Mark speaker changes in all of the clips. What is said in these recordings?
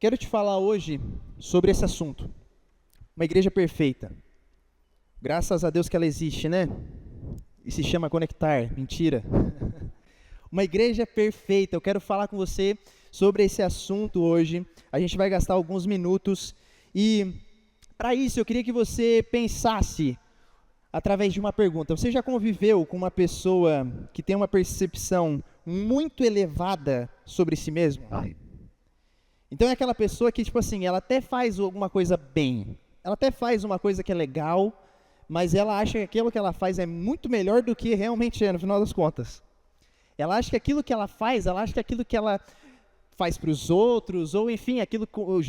Speaker 1: Quero te falar hoje sobre esse assunto. Uma igreja perfeita. Graças a Deus que ela existe, né? E se chama Conectar. Mentira. Uma igreja perfeita. Eu quero falar com você sobre esse assunto hoje. A gente vai gastar alguns minutos. E para isso eu queria que você pensasse através de uma pergunta. Você já conviveu com uma pessoa que tem uma percepção muito elevada sobre si mesmo? Então é aquela pessoa que, tipo assim, ela até faz alguma coisa bem, ela até faz uma coisa que é legal, mas ela acha que aquilo que ela faz é muito melhor do que realmente é, no final das contas. Ela acha que aquilo que ela faz, ela acha que aquilo que ela faz para os outros, ou enfim,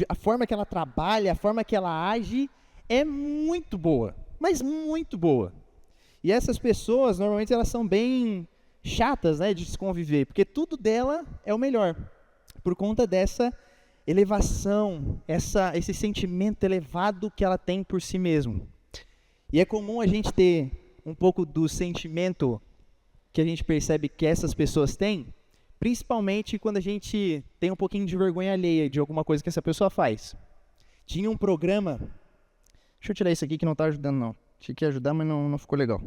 Speaker 1: a forma que ela trabalha, a forma que ela age, é muito boa, mas muito boa. E essas pessoas, normalmente, elas são bem chatas, né, de se conviver, porque tudo dela é o melhor, por conta dessa elevação, esse sentimento elevado que ela tem por si mesmo. E é comum a gente ter um pouco do sentimento que a gente percebe que essas pessoas têm, principalmente quando a gente tem um pouquinho de vergonha alheia de alguma coisa que essa pessoa faz. Tinha um programa, deixa eu tirar isso aqui que não está ajudando não, tinha que ajudar, mas não ficou legal.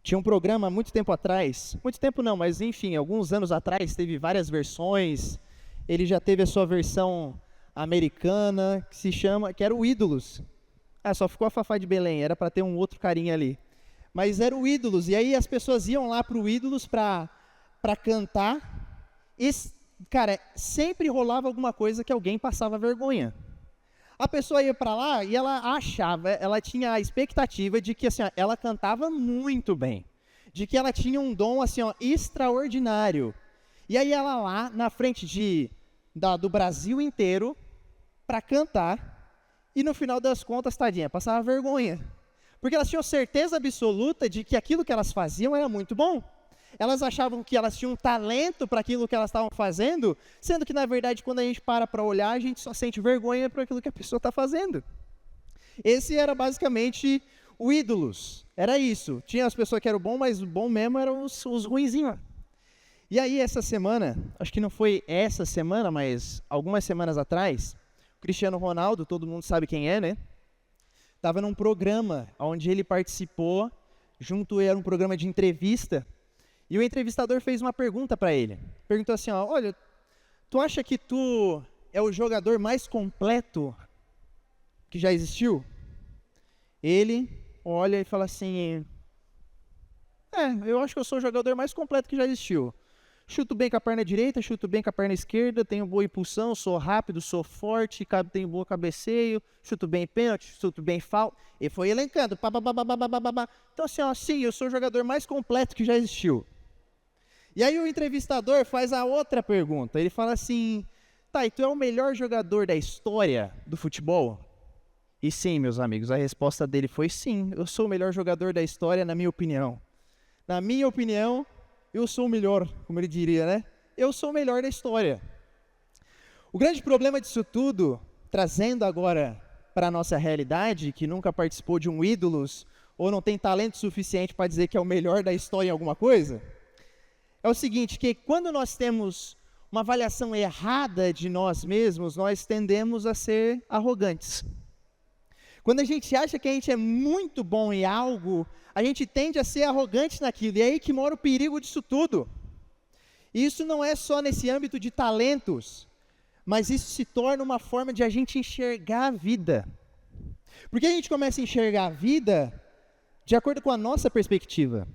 Speaker 1: Tinha um programa há muito tempo atrás, muito tempo não, mas enfim, alguns anos atrás, teve várias versões. Ele já teve a sua versão americana, que era o Ídolos. Só ficou a Fafá de Belém, era para ter um outro carinha ali. Mas era o Ídolos, e aí as pessoas iam lá para o Ídolos para cantar, e, cara, sempre rolava alguma coisa que alguém passava vergonha. A pessoa ia para lá e ela tinha a expectativa de que assim, ela cantava muito bem, de que ela tinha um dom assim, extraordinário. E aí ela lá, na frente do Brasil inteiro, para cantar, e no final das contas, tadinha, passava vergonha. Porque elas tinham certeza absoluta de que aquilo que elas faziam era muito bom. Elas achavam que elas tinham um talento para aquilo que elas estavam fazendo, sendo que, na verdade, quando a gente para olhar, a gente só sente vergonha por aquilo que a pessoa está fazendo. Esse era basicamente o Ídolos. Era isso. Tinha as pessoas que eram bom, mas o bom mesmo eram os ruinzinhos. E aí, essa semana, acho que não foi essa semana, mas algumas semanas atrás, o Cristiano Ronaldo, todo mundo sabe quem é, né? Estava num programa onde ele participou, era um programa de entrevista, e o entrevistador fez uma pergunta para ele. Perguntou assim, olha, tu acha que tu é o jogador mais completo que já existiu? Ele olha e fala assim, eu acho que eu sou o jogador mais completo que já existiu. Chuto bem com a perna direita, chuto bem com a perna esquerda, tenho boa impulsão, sou rápido, sou forte, tenho bom cabeceio, chuto bem pênalti, chuto bem falta. E foi elencando. Então assim, sim, eu sou o jogador mais completo que já existiu. E aí o entrevistador faz a outra pergunta. Ele fala assim, e tu é o melhor jogador da história do futebol? E sim, meus amigos, a resposta dele foi sim, eu sou o melhor jogador da história, na minha opinião. Na minha opinião, eu sou o melhor, como ele diria, né? Eu sou o melhor da história. O grande problema disso tudo, trazendo agora para a nossa realidade, que nunca participou de um Ídolos, ou não tem talento suficiente para dizer que é o melhor da história em alguma coisa, é o seguinte, que quando nós temos uma avaliação errada de nós mesmos, nós tendemos a ser arrogantes. Quando a gente acha que a gente é muito bom em algo, a gente tende a ser arrogante naquilo, e é aí que mora o perigo disso tudo. E isso não é só nesse âmbito de talentos, mas isso se torna uma forma de a gente enxergar a vida. Porque a gente começa a enxergar a vida de acordo com a nossa perspectiva.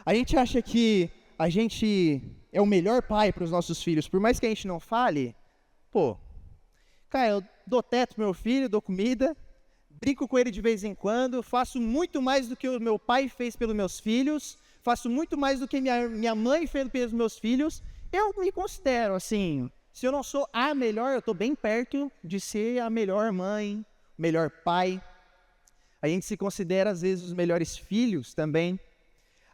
Speaker 1: A gente acha que a gente é o melhor pai para os nossos filhos, por mais que a gente não fale, cara, eu dou teto pro meu filho, dou comida, brinco com ele de vez em quando, faço muito mais do que o meu pai fez pelos meus filhos, faço muito mais do que minha mãe fez pelos meus filhos. Eu me considero assim, se eu não sou a melhor, eu estou bem perto de ser a melhor mãe, melhor pai. A gente se considera às vezes os melhores filhos também.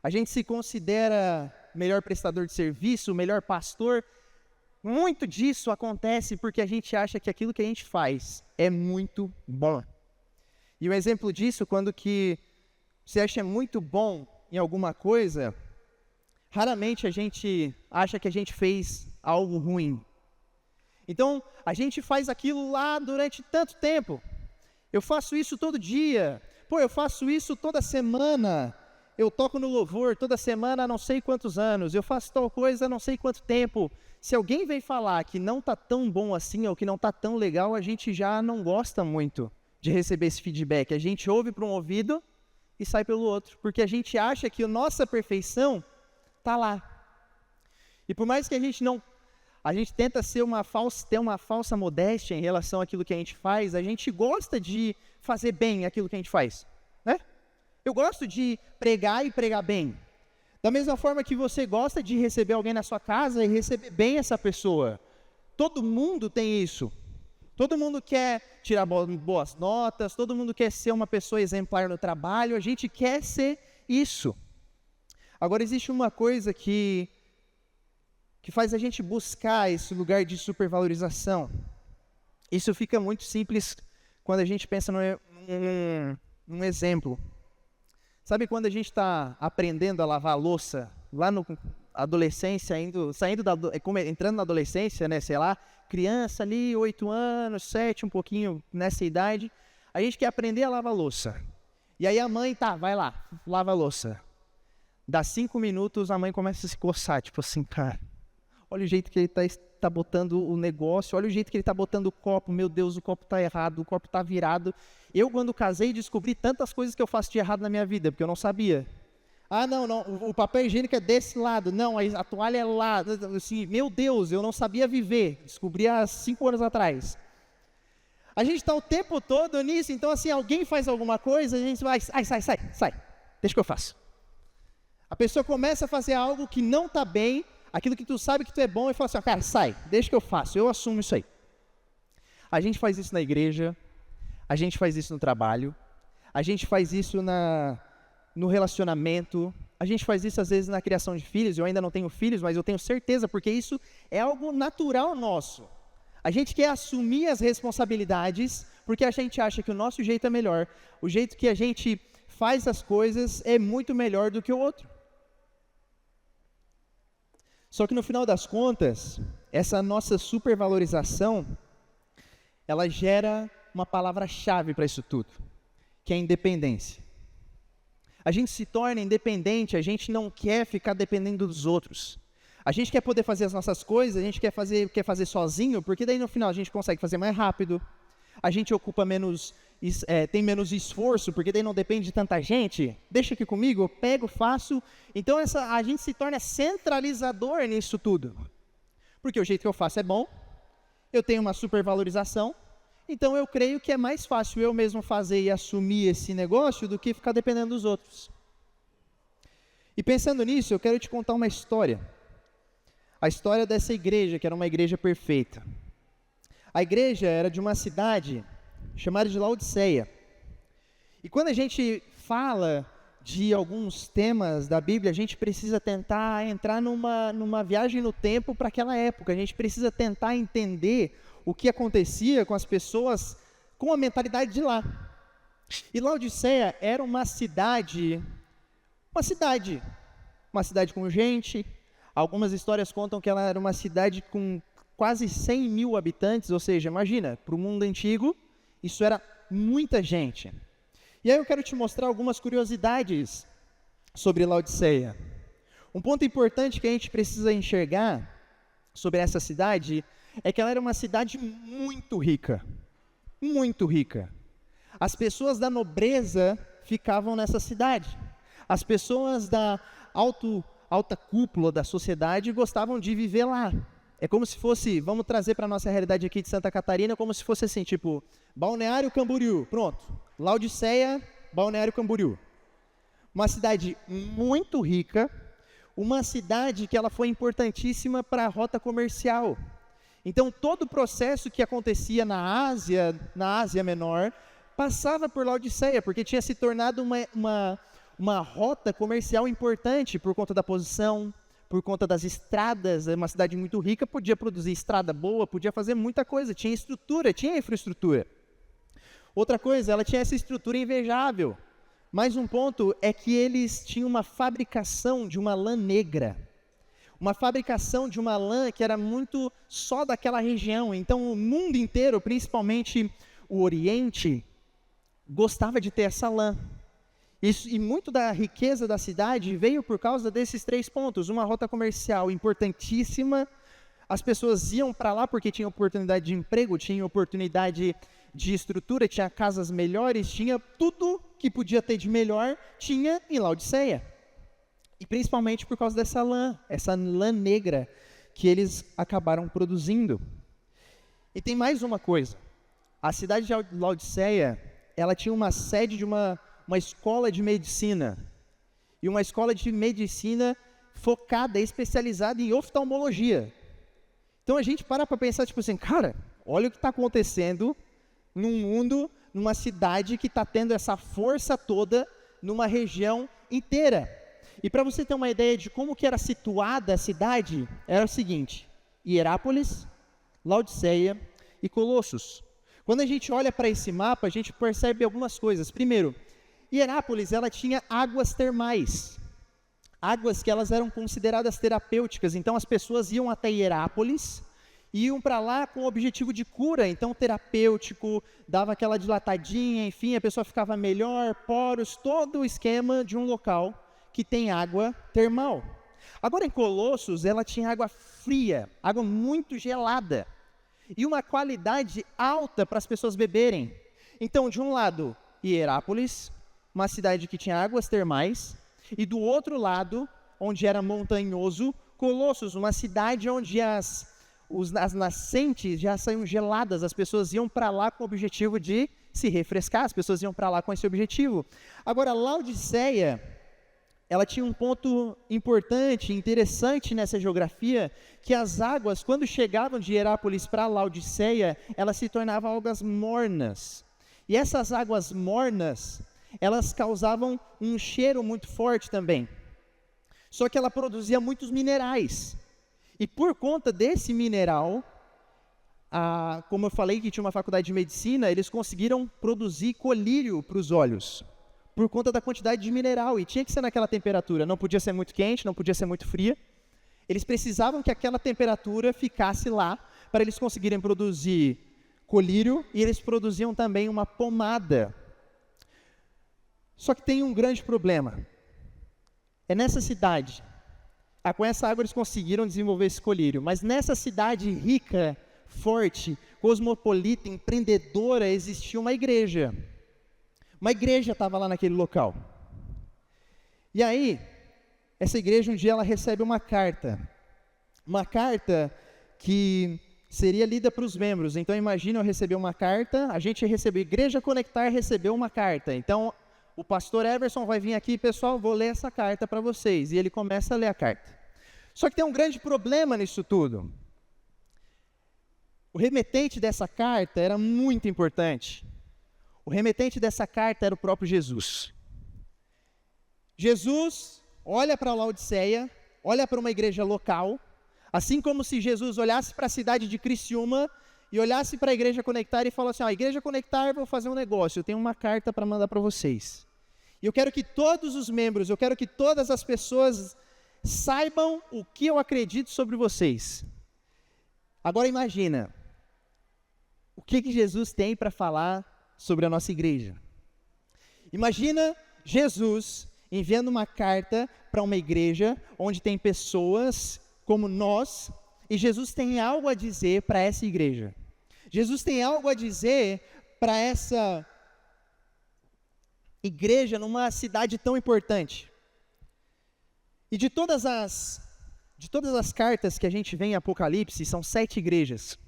Speaker 1: A gente se considera melhor prestador de serviço, melhor pastor. Muito disso acontece porque a gente acha que aquilo que a gente faz é muito bom. E um exemplo disso, quando que você acha muito bom em alguma coisa, raramente a gente acha que a gente fez algo ruim. Então, a gente faz aquilo lá durante tanto tempo. Eu faço isso todo dia. Pô, eu faço isso toda semana. Eu toco no louvor toda semana há não sei quantos anos. Eu faço tal coisa há não sei quanto tempo. Se alguém vem falar que não está tão bom assim ou que não está tão legal, a gente já não gosta muito de receber esse feedback. A gente ouve para um ouvido e sai pelo outro, porque a gente acha que a nossa perfeição está lá. E por mais que a gente tenta ter uma falsa modéstia em relação àquilo que a gente faz, a gente gosta de fazer bem aquilo que a gente faz, né? Eu gosto de pregar e pregar bem. Da mesma forma que você gosta de receber alguém na sua casa e receber bem essa pessoa. Todo mundo tem isso. Todo mundo quer tirar boas notas, todo mundo quer ser uma pessoa exemplar no trabalho, a gente quer ser isso. Agora, existe uma coisa que faz a gente buscar esse lugar de supervalorização. Isso fica muito simples quando a gente pensa num exemplo. Sabe quando a gente está aprendendo a lavar a louça, lá na adolescência, entrando na adolescência, né, sei lá, criança ali, 8 anos, 7, um pouquinho nessa idade, a gente quer aprender a lavar a louça. E aí a mãe, vai lá, lava a louça. Dá 5 minutos, a mãe começa a se coçar, tipo assim, cara, olha o jeito que ele tá botando o negócio, olha o jeito que ele está botando o copo, meu Deus, o copo está errado, o copo está virado. Eu, quando casei, descobri tantas coisas que eu faço de errado na minha vida, porque eu não sabia. Ah, não, o papel higiênico é desse lado, não, a toalha é lá, assim, meu Deus, eu não sabia viver, descobri há 5 anos atrás. A gente está o tempo todo nisso, então assim, alguém faz alguma coisa, a gente vai, sai, deixa que eu faço. A pessoa começa a fazer algo que não está bem, aquilo que tu sabe que tu é bom, e fala assim, cara, sai, deixa que eu faço, eu assumo isso aí. A gente faz isso na igreja, a gente faz isso no trabalho, a gente faz isso no relacionamento, a gente faz isso às vezes na criação de filhos. Eu ainda não tenho filhos, mas eu tenho certeza, porque isso é algo natural nosso. A gente quer assumir as responsabilidades, porque a gente acha que o nosso jeito é melhor, o jeito que a gente faz as coisas é muito melhor do que o outro. Só que no final das contas, essa nossa supervalorização, ela gera uma palavra-chave para isso tudo, que é a independência. A gente se torna independente, a gente não quer ficar dependendo dos outros. A gente quer poder fazer as nossas coisas, a gente quer fazer sozinho, porque daí no final a gente consegue fazer mais rápido, a gente ocupa tem menos esforço, porque daí não depende de tanta gente. Deixa aqui comigo, eu pego, faço. Então a gente se torna centralizador nisso tudo. Porque o jeito que eu faço é bom, eu tenho uma supervalorização, então eu creio que é mais fácil eu mesmo fazer e assumir esse negócio do que ficar dependendo dos outros. E pensando nisso, eu quero te contar uma história. A história dessa igreja, que era uma igreja perfeita. A igreja era de uma cidade chamada de Laodiceia. E quando a gente fala de alguns temas da Bíblia, a gente precisa tentar entrar numa viagem no tempo para aquela época. A gente precisa tentar entender o que acontecia com as pessoas com a mentalidade de lá. E Laodiceia era uma cidade com gente. Algumas histórias contam que ela era uma cidade com quase 100 mil habitantes, ou seja, imagina, para o mundo antigo, isso era muita gente. E aí eu quero te mostrar algumas curiosidades sobre Laodiceia. Um ponto importante que a gente precisa enxergar sobre essa cidade é que ela era uma cidade muito rica. Muito rica. As pessoas da nobreza ficavam nessa cidade. As pessoas da alta cúpula da sociedade gostavam de viver lá. É como se fosse, vamos trazer para a nossa realidade aqui de Santa Catarina, como se fosse assim, tipo, Balneário Camboriú, pronto. Laodiceia, Balneário Camboriú. Uma cidade muito rica, uma cidade que ela foi importantíssima para a rota comercial. Então, todo o processo que acontecia na Ásia Menor, passava por Laodiceia, porque tinha se tornado uma rota comercial importante por conta da posição, por conta das estradas. É uma cidade muito rica, podia produzir estrada boa, podia fazer muita coisa, tinha estrutura, tinha infraestrutura. Outra coisa, ela tinha essa estrutura invejável. Mais um ponto é que eles tinham uma fabricação de uma lã negra. uma fabricação de uma lã que era muito só daquela região. Então, o mundo inteiro, principalmente o Oriente, gostava de ter essa lã. E muito da riqueza da cidade veio por causa desses 3 pontos. Uma rota comercial importantíssima, as pessoas iam para lá porque tinha oportunidade de emprego, tinha oportunidade de estrutura, tinha casas melhores, tinha tudo que podia ter de melhor, tinha em Laodiceia. E principalmente por causa dessa lã, essa lã negra que eles acabaram produzindo. E tem mais uma coisa. A cidade de Laodiceia, ela tinha uma sede de uma escola de medicina. E uma escola de medicina focada, especializada em oftalmologia. Então a gente para pensar, tipo assim, cara, olha o que está acontecendo num mundo, numa cidade que está tendo essa força toda numa região inteira. E para você ter uma ideia de como que era situada a cidade, era o seguinte: Hierápolis, Laodiceia e Colossos. Quando a gente olha para esse mapa, a gente percebe algumas coisas. Primeiro, Hierápolis, ela tinha águas termais. Águas que elas eram consideradas terapêuticas. Então as pessoas iam até Hierápolis, iam para lá com o objetivo de cura, então terapêutico, dava aquela dilatadinha, enfim, a pessoa ficava melhor, poros, todo o esquema de um local que tem água termal. Agora em Colossos, ela tinha água fria, água muito gelada, e uma qualidade alta para as pessoas beberem. Então, de um lado, Hierápolis, uma cidade que tinha águas termais, e do outro lado, onde era montanhoso, Colossos, uma cidade onde as nascentes já saíam geladas, as pessoas iam para lá com o objetivo de se refrescar, as pessoas iam para lá com esse objetivo. Agora, Laodiceia, ela tinha um ponto importante, interessante nessa geografia, que as águas, quando chegavam de Hierápolis para Laodiceia, elas se tornavam águas mornas. E essas águas mornas, elas causavam um cheiro muito forte também. Só que ela produzia muitos minerais. E por conta desse mineral, como eu falei que tinha uma faculdade de medicina, eles conseguiram produzir colírio para os olhos, por conta da quantidade de mineral, e tinha que ser naquela temperatura, não podia ser muito quente, não podia ser muito fria. Eles precisavam que aquela temperatura ficasse lá, para eles conseguirem produzir colírio, e eles produziam também uma pomada. Só que tem um grande problema. É nessa cidade, com essa água eles conseguiram desenvolver esse colírio, mas nessa cidade rica, forte, cosmopolita, empreendedora, existia uma igreja. Uma igreja estava lá naquele local. E aí, essa igreja um dia ela recebe uma carta que seria lida para os membros. Então imagina eu receber uma carta, a gente recebeu, Igreja Conectar recebeu uma carta. Então o pastor Everson vai vir aqui, pessoal, vou ler essa carta para vocês. E ele começa a ler a carta. Só que tem um grande problema nisso tudo. O remetente dessa carta era muito importante. O remetente dessa carta era o próprio Jesus. Jesus olha para Laodiceia, olha para uma igreja local, assim como se Jesus olhasse para a cidade de Criciúma e olhasse para a Igreja Conectar e falasse assim, Igreja Conectar, eu vou fazer um negócio, eu tenho uma carta para mandar para vocês. E eu quero que todos os membros, eu quero que todas as pessoas saibam o que eu acredito sobre vocês. Agora imagina, o que Jesus tem para falar sobre a nossa igreja. Imagina Jesus enviando uma carta para uma igreja onde tem pessoas como nós, e Jesus tem algo a dizer para essa igreja. Jesus tem algo a dizer para essa igreja numa cidade tão importante. E de todas as cartas que a gente vê em Apocalipse, são 7 igrejas.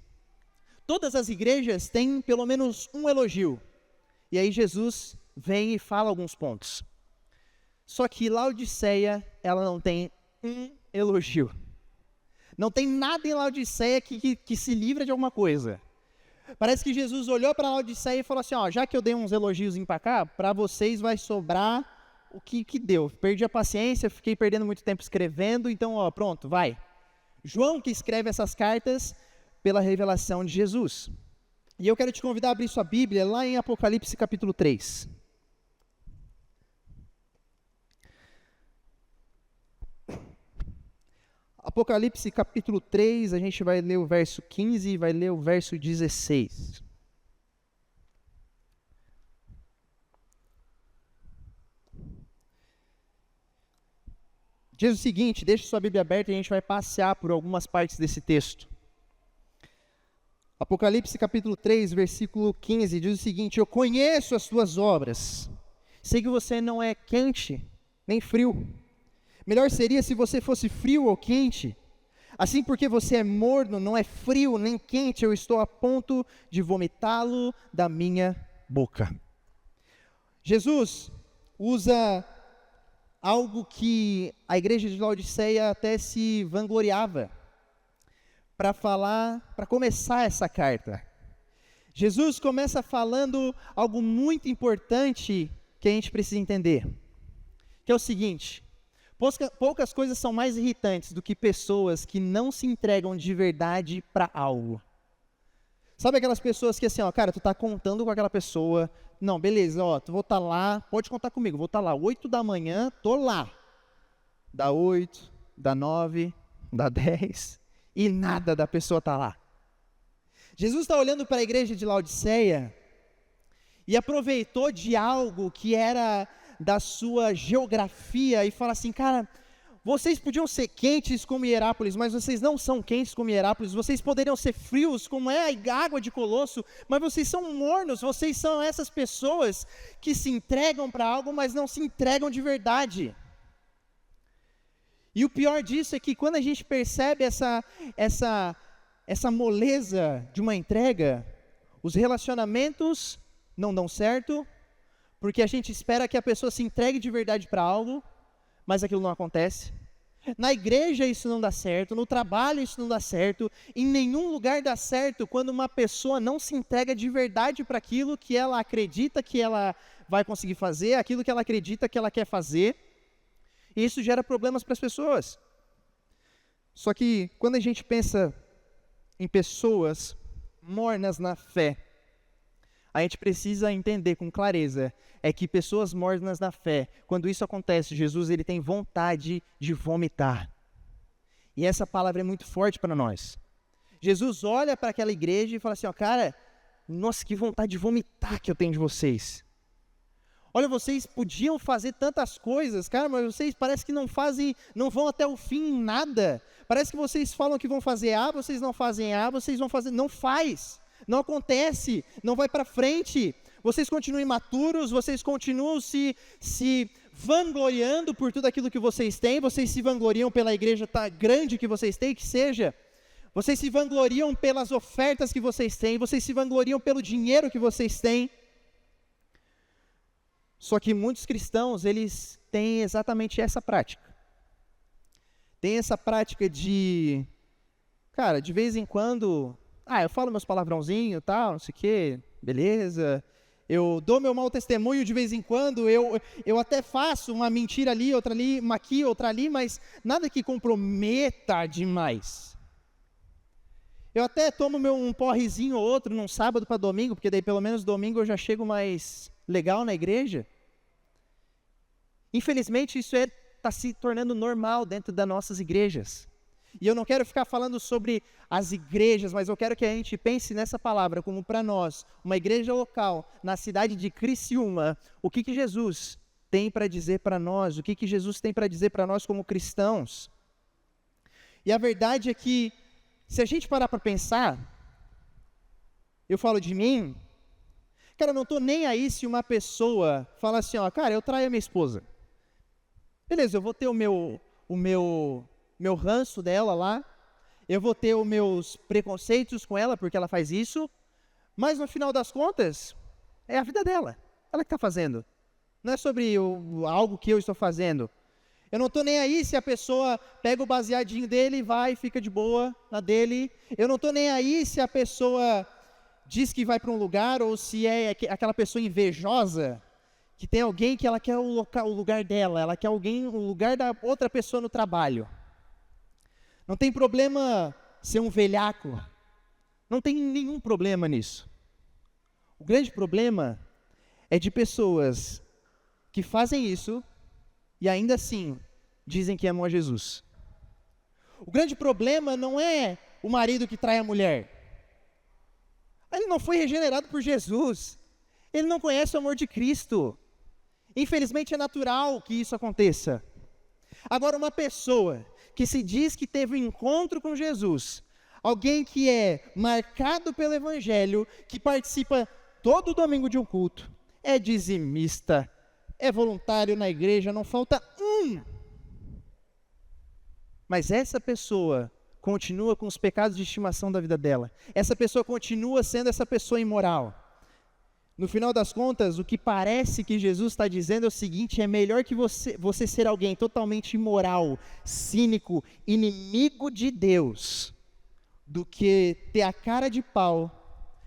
Speaker 1: Todas as igrejas têm pelo menos um elogio. E aí Jesus vem e fala alguns pontos. Só que Laodiceia, ela não tem um elogio. Não tem nada em Laodiceia que se livra de alguma coisa. Parece que Jesus olhou para Laodiceia e falou assim, já que eu dei uns elogios para cá, para vocês vai sobrar o que deu. Perdi a paciência, fiquei perdendo muito tempo escrevendo, então pronto, vai. João que escreve essas cartas pela revelação de Jesus. E eu quero te convidar a abrir sua Bíblia lá em Apocalipse capítulo 3. Apocalipse capítulo 3, a gente vai ler o verso 15 e vai ler o verso 16. Diz o seguinte, deixa sua Bíblia aberta e a gente vai passear por algumas partes desse texto. Apocalipse capítulo 3, versículo 15, diz o seguinte: eu conheço as tuas obras, sei que você não é quente nem frio. Melhor seria se você fosse frio ou quente. Assim, porque você é morno, não é frio nem quente, eu estou a ponto de vomitá-lo da minha boca. Jesus usa algo que a igreja de Laodiceia até se vangloriava para falar, para começar essa carta. Jesus começa falando algo muito importante que a gente precisa entender, que é o seguinte: poucas coisas são mais irritantes do que pessoas que não se entregam de verdade para algo. Sabe aquelas pessoas que assim, ó, cara, tu tá contando com aquela pessoa, não, beleza, ó, tu vou estar lá, pode contar comigo, vou estar lá, 8 da manhã, tô lá. Dá 8, dá 9, dá 10, e nada da pessoa tá lá. Jesus está olhando para a igreja de Laodiceia e aproveitou de algo que era da sua geografia e fala assim, cara, vocês podiam ser quentes como Hierápolis, mas vocês não são quentes como Hierápolis, vocês poderiam ser frios como é a água de Colosso, mas vocês são mornos, vocês são essas pessoas que se entregam para algo, mas não se entregam de verdade. E o pior disso é que quando a gente percebe essa moleza de uma entrega, os relacionamentos não dão certo, porque a gente espera que a pessoa se entregue de verdade para algo, mas aquilo não acontece. Na igreja isso não dá certo, no trabalho isso não dá certo, em nenhum lugar dá certo quando uma pessoa não se entrega de verdade para aquilo que ela acredita que ela vai conseguir fazer, aquilo que ela acredita que ela quer fazer, e isso gera problemas para as pessoas. Só que quando a gente pensa em pessoas mornas na fé, a gente precisa entender com clareza, é que pessoas mornas na fé, quando isso acontece, Jesus ele tem vontade de vomitar. E essa palavra é muito forte para nós. Jesus olha para aquela igreja e fala assim, ó, cara, nossa, que vontade de vomitar que eu tenho de vocês. Olha, vocês podiam fazer tantas coisas, cara, mas vocês parece que não fazem, não vão até o fim em nada. Parece que vocês falam que vão fazer A, vocês não fazem A, vocês vão fazer, não faz. Não acontece, não vai para frente, vocês continuam imaturos, vocês continuam se vangloriando por tudo aquilo que vocês têm, vocês se vangloriam pela igreja grande que vocês têm, que seja, vocês se vangloriam pelas ofertas que vocês têm, vocês se vangloriam pelo dinheiro que vocês têm. Só que muitos cristãos, eles têm exatamente essa prática. Tem essa prática de, cara, de vez em quando... eu falo meus palavrãozinhos, tal, não sei o quê, beleza. Eu dou meu mau testemunho de vez em quando, eu até faço uma mentira ali, outra ali, uma aqui, outra ali, mas nada que comprometa demais. Eu até tomo um porrezinho ou outro num sábado para domingo, porque daí pelo menos domingo eu já chego mais legal na igreja. Infelizmente isso está se tornando normal dentro das nossas igrejas. E eu não quero ficar falando sobre as igrejas, mas eu quero que a gente pense nessa palavra como para nós, uma igreja local, na cidade de Criciúma, o que Jesus tem para dizer para nós, o que Jesus tem para dizer para nós como cristãos. E a verdade é que, se a gente parar para pensar, eu falo de mim, cara, eu não estou nem aí se uma pessoa fala assim, ó, cara, eu traio a minha esposa. Beleza, eu vou ter o meu ranço dela lá, eu vou ter os meus preconceitos com ela porque ela faz isso, mas no final das contas, é a vida dela, ela que está fazendo, não é sobre algo que eu estou fazendo. Eu não estou nem aí se a pessoa pega o baseadinho dele e vai e fica de boa na dele, eu não estou nem aí se a pessoa diz que vai para um lugar ou se é aquela pessoa invejosa, que tem alguém que ela quer o lugar dela, ela quer o lugar da outra pessoa no trabalho. Não tem problema ser um velhaco. Não tem nenhum problema nisso. O grande problema é de pessoas que fazem isso e ainda assim dizem que amam a Jesus. O grande problema não é o marido que trai a mulher. Ele não foi regenerado por Jesus. Ele não conhece o amor de Cristo. Infelizmente é natural que isso aconteça. Agora, uma pessoa que se diz que teve um encontro com Jesus, alguém que é marcado pelo Evangelho, que participa todo domingo de um culto, é dizimista, é voluntário na igreja, não falta um. Mas essa pessoa continua com os pecados de estimação da vida dela. Essa pessoa continua sendo essa pessoa imoral. No final das contas, o que parece que Jesus está dizendo é o seguinte: é melhor que você ser alguém totalmente imoral, cínico, inimigo de Deus, do que ter a cara de pau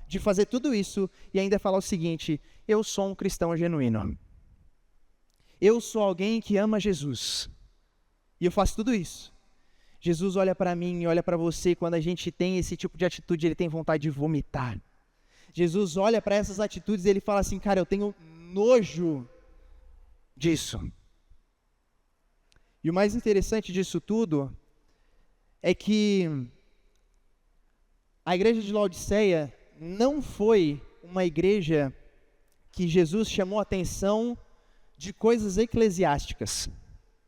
Speaker 1: de fazer tudo isso e ainda falar o seguinte: eu sou um cristão genuíno. Eu sou alguém que ama Jesus. E eu faço tudo isso. Jesus olha para mim e olha para você, quando a gente tem esse tipo de atitude, ele tem vontade de vomitar. Jesus olha para essas atitudes e ele fala assim: cara, eu tenho nojo disso. E o mais interessante disso tudo é que a igreja de Laodiceia não foi uma igreja que Jesus chamou a atenção de coisas eclesiásticas. O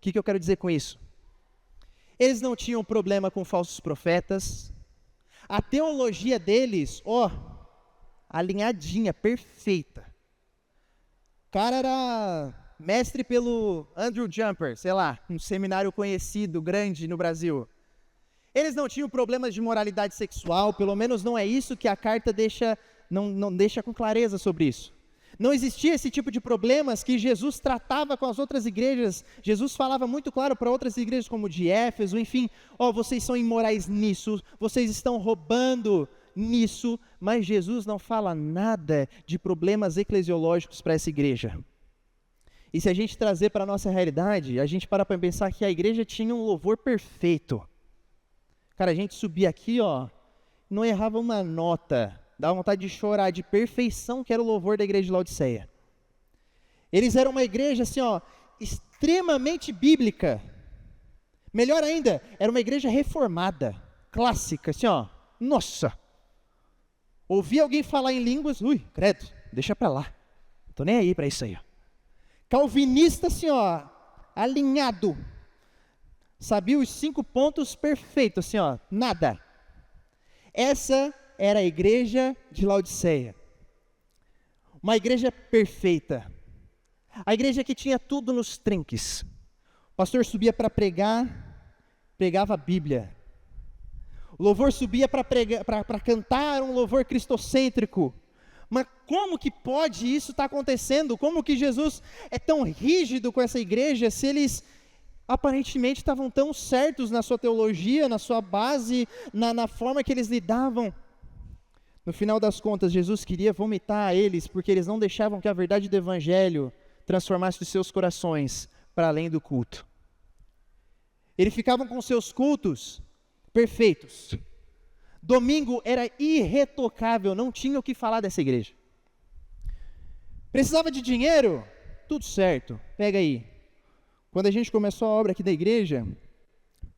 Speaker 1: que eu quero dizer com isso? Eles não tinham problema com falsos profetas. A teologia deles, alinhadinha, perfeita. O cara era mestre pelo Andrew Jumper, sei lá, um seminário conhecido, grande no Brasil. Eles não tinham problemas de moralidade sexual, pelo menos não é isso que a carta não deixa com clareza sobre isso. Não existia esse tipo de problemas que Jesus tratava com as outras igrejas. Jesus falava muito claro para outras igrejas como de Éfeso, enfim, vocês são imorais nisso, vocês estão roubando nisso, mas Jesus não fala nada de problemas eclesiológicos para essa igreja. E se a gente trazer para a nossa realidade, a gente para pensar que a igreja tinha um louvor perfeito. Cara, a gente subia aqui, não errava uma nota, dava vontade de chorar, de perfeição que era o louvor da igreja de Laodiceia. Eles eram uma igreja assim, extremamente bíblica. Melhor ainda, era uma igreja reformada, clássica, assim, nossa. Ouvi alguém falar em línguas, credo, deixa pra lá, não tô nem aí pra isso aí. Calvinista, assim, alinhado, sabia os 5 pontos perfeitos, assim, nada. Essa era a igreja de Laodiceia, uma igreja perfeita, a igreja que tinha tudo nos trinques. O pastor subia para pregar, pregava a Bíblia. O louvor subia para cantar um louvor cristocêntrico. Mas como que pode isso estar acontecendo? Como que Jesus é tão rígido com essa igreja, se eles aparentemente estavam tão certos na sua teologia, na sua base, na forma que eles lidavam? No final das contas, Jesus queria vomitar eles, porque eles não deixavam que a verdade do Evangelho transformasse os seus corações para além do culto. Eles ficavam com seus cultos perfeitos. Domingo era irretocável, não tinha o que falar dessa igreja. Precisava de dinheiro? Tudo certo, pega aí. Quando a gente começou a obra aqui da igreja,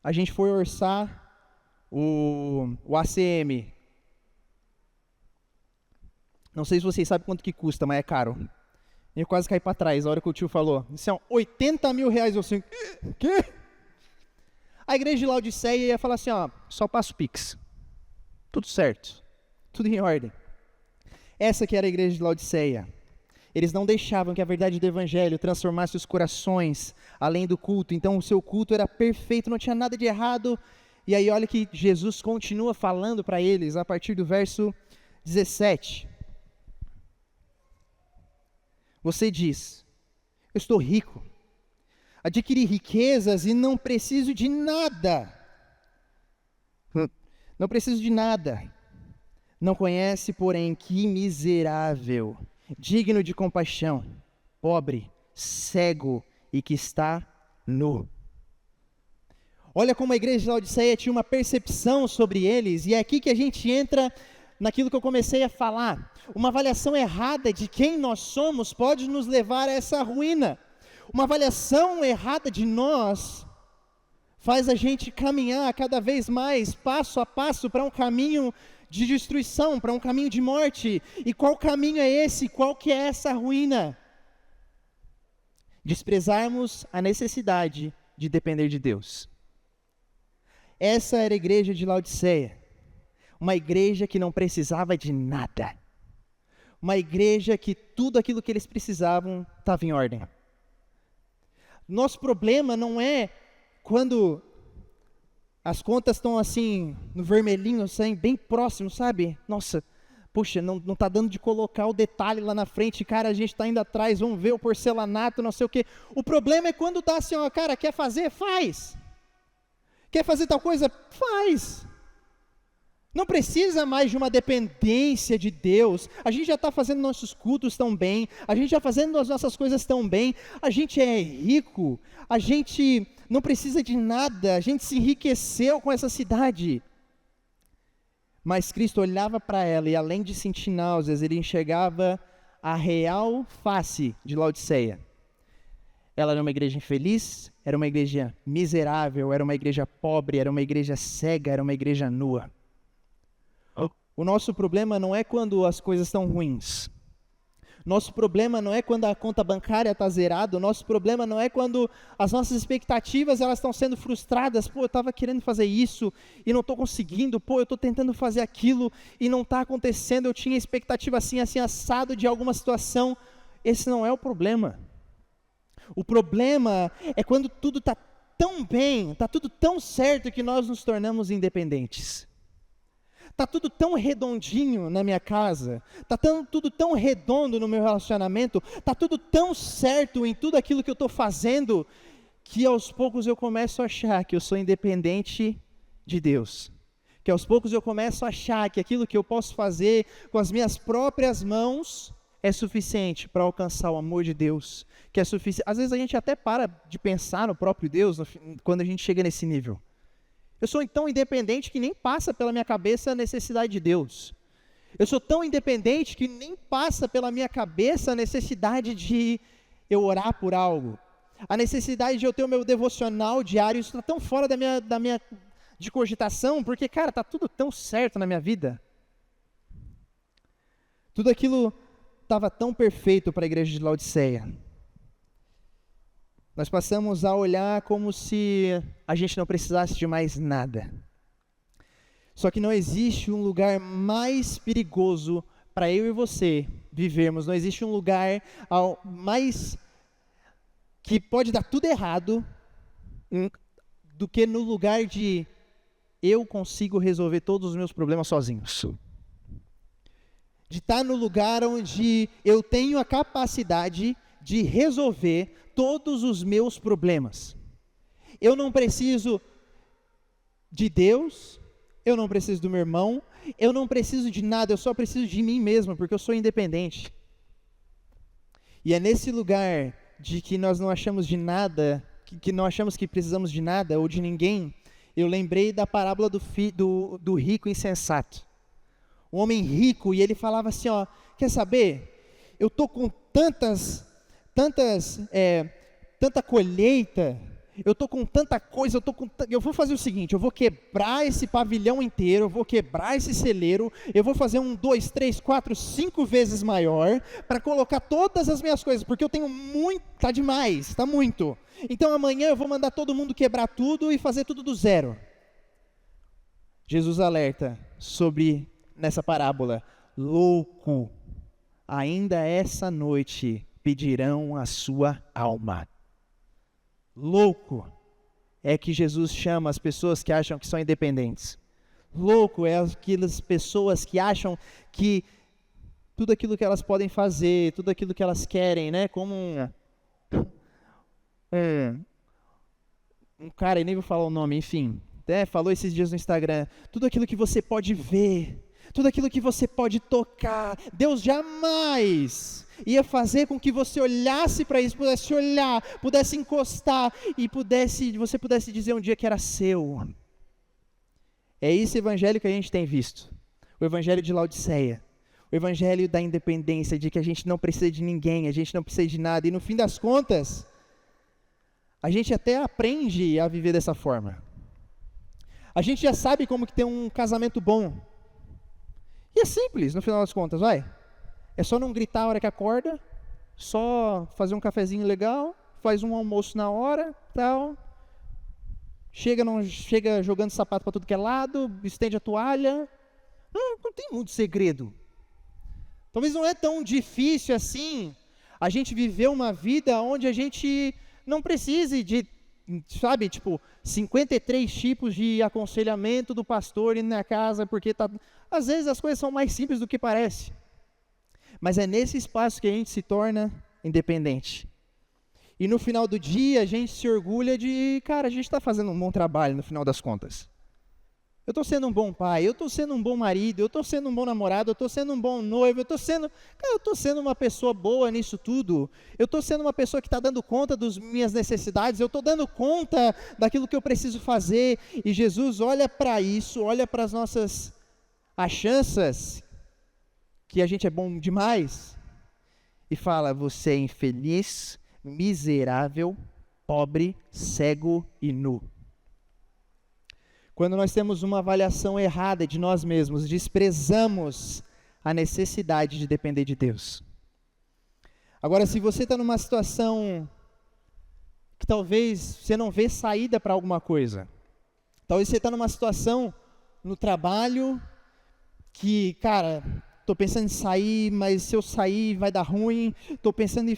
Speaker 1: a gente foi orçar o ACM. Não sei se vocês sabem quanto que custa, mas é caro. Eu quase caí para trás, a hora que o tio falou. Isso é 80 mil reais. Eu assim, quê? A igreja de Laodiceia ia falar assim, só passo Pix. Tudo certo, tudo em ordem. Essa que era a igreja de Laodiceia. Eles não deixavam que a verdade do Evangelho transformasse os corações além do culto. Então o seu culto era perfeito, não tinha nada de errado. E aí olha que Jesus continua falando para eles a partir do verso 17. Você diz: eu estou rico, adquiri riquezas e não preciso de nada. Não preciso de nada. Não conhece, porém, que miserável, digno de compaixão, pobre, cego e que está nu. Olha como a igreja de Laodiceia tinha uma percepção sobre eles, e é aqui que a gente entra naquilo que eu comecei a falar. Uma avaliação errada de quem nós somos pode nos levar a essa ruína. Uma avaliação errada de nós faz a gente caminhar cada vez mais, passo a passo, para um caminho de destruição, para um caminho de morte. E qual caminho é esse? Qual que é essa ruína? Desprezarmos a necessidade de depender de Deus. Essa era a igreja de Laodiceia, uma igreja que não precisava de nada, uma igreja que tudo aquilo que eles precisavam estava em ordem. Nosso problema não é quando as contas estão assim, no vermelhinho, assim, bem próximo, sabe? Nossa, puxa, não está dando de colocar o detalhe lá na frente, cara, a gente está indo atrás, vamos ver o porcelanato, não sei o quê. O problema é quando está assim, ó, cara, quer fazer? Faz. Quer fazer tal coisa? Faz. Não precisa mais de uma dependência de Deus. A gente já está fazendo nossos cultos tão bem, a gente já fazendo as nossas coisas tão bem, a gente é rico, a gente não precisa de nada, a gente se enriqueceu com essa cidade. Mas Cristo olhava para ela e, além de sentir náuseas, ele enxergava a real face de Laodiceia. Ela era uma igreja infeliz, era uma igreja miserável, era uma igreja pobre, era uma igreja cega, era uma igreja nua. O nosso problema não é quando as coisas estão ruins. Nosso problema não é quando a conta bancária está zerada. O nosso problema não é quando as nossas expectativas elas estão sendo frustradas. Pô, eu estava querendo fazer isso e não estou conseguindo. Pô, eu estou tentando fazer aquilo e não está acontecendo. Eu tinha expectativa assim assado de alguma situação. Esse não é o problema. O problema é quando tudo está tão bem, está tudo tão certo que nós nos tornamos independentes. Está tudo tão redondinho na minha casa, está tudo tão redondo no meu relacionamento, está tudo tão certo em tudo aquilo que eu estou fazendo, que aos poucos eu começo a achar que eu sou independente de Deus. Que aos poucos eu começo a achar que aquilo que eu posso fazer com as minhas próprias mãos é suficiente para alcançar o amor de Deus. Que é suficiente. Às vezes a gente até para de pensar no próprio Deus quando a gente chega nesse nível. Eu sou tão independente que nem passa pela minha cabeça a necessidade de Deus. Eu sou tão independente que nem passa pela minha cabeça a necessidade de eu orar por algo. A necessidade de eu ter o meu devocional diário, isso está tão fora da minha de cogitação, porque, cara, está tudo tão certo na minha vida. Tudo aquilo estava tão perfeito para a igreja de Laodiceia. Nós passamos a olhar como se a gente não precisasse de mais nada. Só que não existe um lugar mais perigoso para eu e você vivermos. Não existe um lugar mais que pode dar tudo errado do que no lugar de eu consigo resolver todos os meus problemas sozinhos. De estar no lugar onde eu tenho a capacidade de resolver todos os meus problemas. Eu não preciso de Deus, eu não preciso do meu irmão, eu não preciso de nada, eu só preciso de mim mesmo, porque eu sou independente. E é nesse lugar de que nós não achamos de nada, que não achamos que precisamos de nada ou de ninguém, eu lembrei da parábola do rico insensato. Um homem rico, e ele falava assim, ó, quer saber? Eu estou com tanta colheita, eu estou com tanta coisa, eu vou fazer o seguinte, eu vou quebrar esse pavilhão inteiro, eu vou quebrar esse celeiro, eu vou fazer 1, 2, 3, 4, 5 vezes maior, para colocar todas as minhas coisas, porque eu tenho muito, está demais, está muito. Então amanhã eu vou mandar todo mundo quebrar tudo e fazer tudo do zero. Jesus alerta nessa parábola, louco, ainda essa noite pedirão a sua alma. Louco é que Jesus chama as pessoas que acham que são independentes. Louco é aquelas pessoas que acham que tudo aquilo que elas podem fazer, tudo aquilo que elas querem, né? Como um cara, eu nem vou falar o nome, enfim, falou esses dias no Instagram, tudo aquilo que você pode ver, tudo aquilo que você pode tocar, Deus jamais ia fazer com que você olhasse para isso, pudesse olhar, pudesse encostar e você pudesse dizer um dia que era seu. É esse evangelho que a gente tem visto, o evangelho de Laodiceia, o evangelho da independência, de que a gente não precisa de ninguém, a gente não precisa de nada, e no fim das contas, a gente até aprende a viver dessa forma. A gente já sabe como que ter um casamento bom. E é simples, no final das contas, vai. É só não gritar a hora que acorda, só fazer um cafezinho legal, faz um almoço na hora, tal. Chega jogando sapato para tudo que é lado, estende a toalha. Não tem muito segredo. Talvez não é tão difícil assim a gente viver uma vida onde a gente não precise de, 53 tipos de aconselhamento do pastor indo na casa, porque às vezes as coisas são mais simples do que parece. Mas é nesse espaço que a gente se torna independente. E no final do dia a gente se orgulha de, cara, a gente está fazendo um bom trabalho no final das contas. Eu estou sendo um bom pai, eu estou sendo um bom marido, eu estou sendo um bom namorado, eu estou sendo um bom noivo, eu estou sendo uma pessoa boa nisso tudo. Eu estou sendo uma pessoa que está dando conta das minhas necessidades, eu estou dando conta daquilo que eu preciso fazer. E Jesus olha para isso, olha para as nossas achanças, que a gente é bom demais, e fala: você é infeliz, miserável, pobre, cego e nu. Quando nós temos uma avaliação errada de nós mesmos, desprezamos a necessidade de depender de Deus. Agora, se você está numa situação que talvez você não vê saída para alguma coisa, talvez você está numa situação no trabalho que, cara, estou pensando em sair, mas se eu sair vai dar ruim, estou pensando em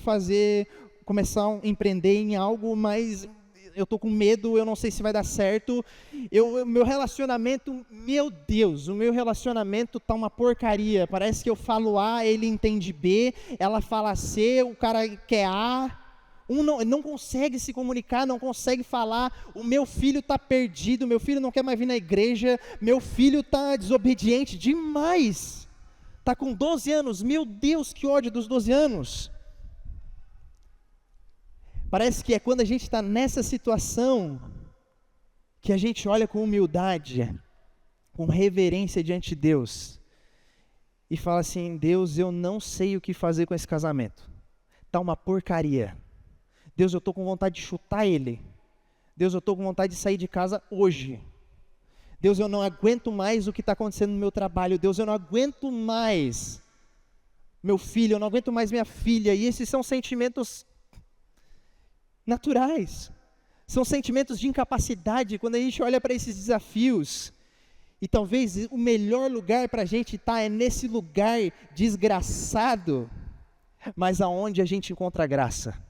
Speaker 1: começar a empreender em algo, mas eu estou com medo, eu não sei se vai dar certo, meu relacionamento, meu Deus, o meu relacionamento está uma porcaria, parece que eu falo A, ele entende B, ela fala C, o cara quer A, não consegue se comunicar, não consegue falar, o meu filho está perdido, meu filho não quer mais vir na igreja, meu filho está desobediente demais, está com 12 anos, meu Deus, que ódio dos 12 anos. Parece que é quando a gente está nessa situação que a gente olha com humildade, com reverência diante de Deus e fala assim: Deus, eu não sei o que fazer com esse casamento, está uma porcaria. Deus, eu estou com vontade de chutar ele. Deus, eu estou com vontade de sair de casa hoje. Deus, eu não aguento mais o que está acontecendo no meu trabalho. Deus, eu não aguento mais meu filho, eu não aguento mais minha filha. E esses são sentimentos naturais, são sentimentos de incapacidade quando a gente olha para esses desafios. E talvez o melhor lugar para a gente estar é nesse lugar desgraçado, mas aonde a gente encontra graça.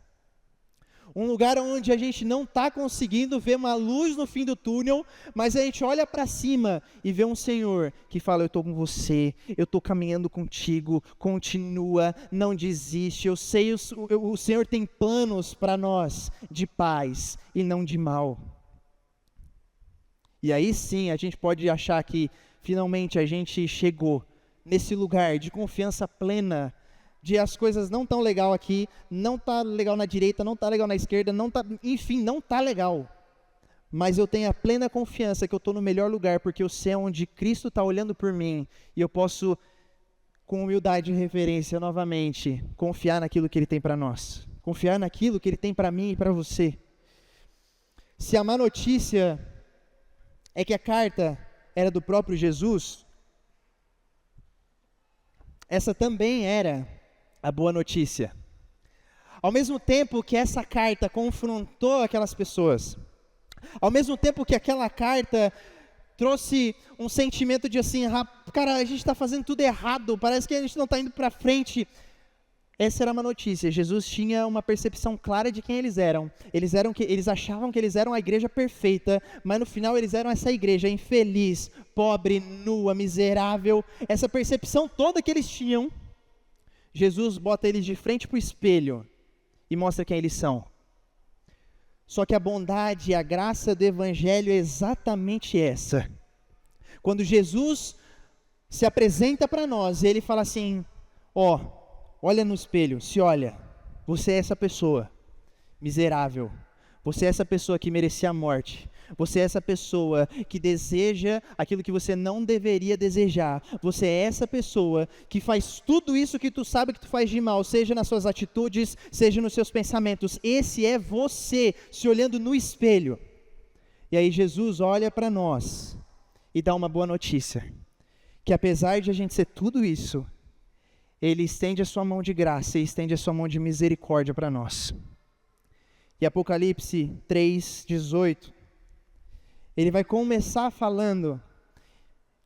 Speaker 1: Um lugar onde a gente não está conseguindo ver uma luz no fim do túnel, mas a gente olha para cima e vê um Senhor que fala: eu estou com você, eu estou caminhando contigo, continua, não desiste, eu sei, o Senhor tem planos para nós de paz e não de mal. E aí sim a gente pode achar que finalmente a gente chegou nesse lugar de confiança plena, de as coisas não estão legal aqui, não está legal na direita, não está legal na esquerda, não está legal. Mas eu tenho a plena confiança que eu estou no melhor lugar, porque eu sei onde Cristo está olhando por mim, e eu posso, com humildade e reverência novamente, confiar naquilo que Ele tem para nós, confiar naquilo que Ele tem para mim e para você. Se a má notícia é que a carta era do próprio Jesus, essa também era a boa notícia. Ao mesmo tempo que essa carta confrontou aquelas pessoas, ao mesmo tempo que aquela carta trouxe um sentimento de assim, cara, a gente está fazendo tudo errado, parece que a gente não está indo para frente. Essa era uma notícia. Jesus tinha uma percepção clara de quem eles eram. Eles achavam que eles eram a igreja perfeita, mas no final eles eram essa igreja infeliz, pobre, nua, miserável. Essa percepção toda que eles tinham, Jesus bota eles de frente para o espelho e mostra quem eles são. Só que a bondade e a graça do Evangelho é exatamente essa. Quando Jesus se apresenta para nós, ele fala assim: olha no espelho, se olha, você é essa pessoa miserável, Você é essa pessoa que merecia a morte. Você é essa pessoa que deseja aquilo que você não deveria desejar. Você é essa pessoa que faz tudo isso que tu sabe que tu faz de mal, seja nas suas atitudes, seja nos seus pensamentos. Esse é você, se olhando no espelho. E aí Jesus olha para nós e dá uma boa notícia. Que apesar de a gente ser tudo isso, Ele estende a sua mão de graça e estende a sua mão de misericórdia para nós. E Apocalipse 3:18, ele vai começar falando,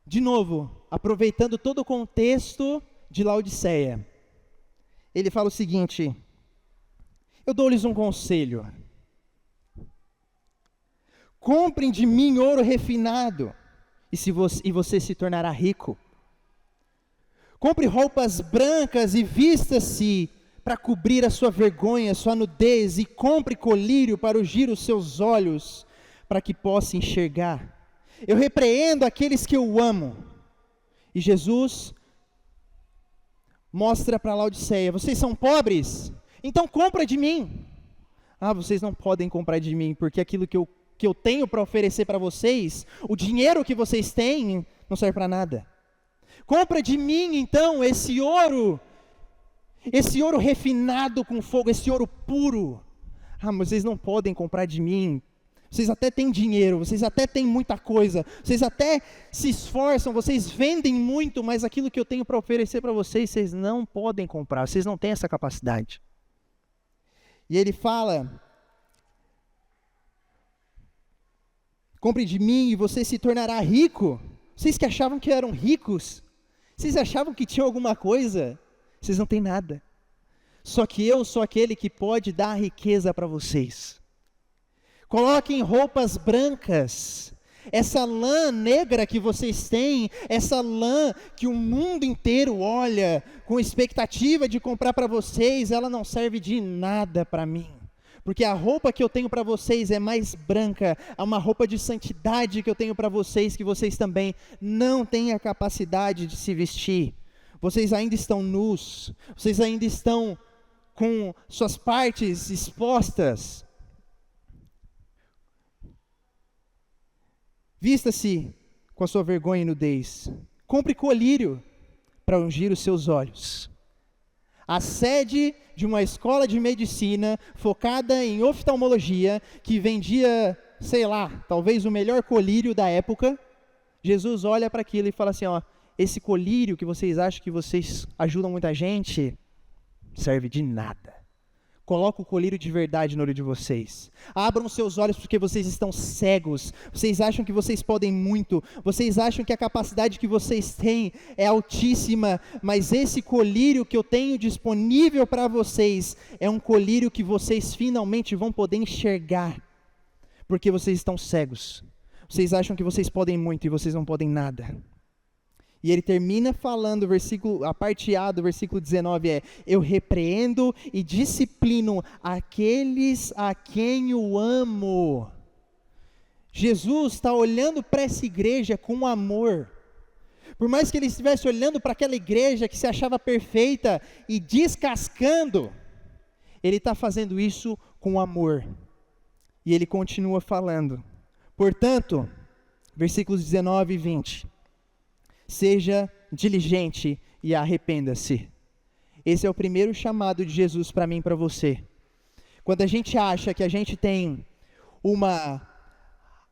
Speaker 1: de novo, aproveitando todo o contexto de Laodiceia. Ele fala o seguinte: eu dou-lhes um conselho. Comprem de mim ouro refinado, e você se tornará rico. Compre roupas brancas e vista-se para cobrir a sua vergonha, a sua nudez, e compre colírio para ungir os seus olhos, para que possa enxergar. Eu repreendo aqueles que eu amo. E Jesus mostra para Laodiceia: vocês são pobres? Então compra de mim. Ah, vocês não podem comprar de mim, porque aquilo que eu tenho para oferecer para vocês, o dinheiro que vocês têm, não serve para nada. Compra de mim então esse ouro refinado com fogo, esse ouro puro. Ah, mas vocês não podem comprar de mim. Vocês até têm dinheiro, vocês até têm muita coisa, vocês até se esforçam, vocês vendem muito, mas aquilo que eu tenho para oferecer para vocês, vocês não podem comprar, vocês não têm essa capacidade. E ele fala: compre de mim e você se tornará rico. Vocês que achavam que eram ricos, vocês achavam que tinham alguma coisa, vocês não têm nada. Só que eu sou aquele que pode dar riqueza para vocês. Coloquem roupas brancas. Essa lã negra que vocês têm, essa lã que o mundo inteiro olha com expectativa de comprar para vocês, ela não serve de nada para mim. Porque a roupa que eu tenho para vocês é mais branca, é uma roupa de santidade que eu tenho para vocês, que vocês também não têm a capacidade de se vestir. Vocês ainda estão nus, vocês ainda estão com suas partes expostas. Vista-se com a sua vergonha e nudez. Compre colírio para ungir os seus olhos. A sede de uma escola de medicina focada em oftalmologia, que vendia, sei lá, talvez o melhor colírio da época, Jesus olha para aquilo e fala assim: ó, esse colírio que vocês acham que vocês ajudam muita gente, serve de nada. Coloca o colírio de verdade no olho de vocês. Abram seus olhos porque vocês estão cegos. Vocês acham que vocês podem muito. Vocês acham que a capacidade que vocês têm é altíssima. Mas esse colírio que eu tenho disponível para vocês é um colírio que vocês finalmente vão poder enxergar. Porque vocês estão cegos. Vocês acham que vocês podem muito e vocês não podem nada. E ele termina falando, a parte A do versículo 19 é: eu repreendo e disciplino aqueles a quem eu amo. Jesus está olhando para essa igreja com amor. Por mais que ele estivesse olhando para aquela igreja que se achava perfeita e descascando, ele está fazendo isso com amor. E ele continua falando. Portanto, versículos 19 e 20. Seja diligente e arrependa-se. Esse é o primeiro chamado de Jesus para mim e para você. Quando a gente acha que a gente tem uma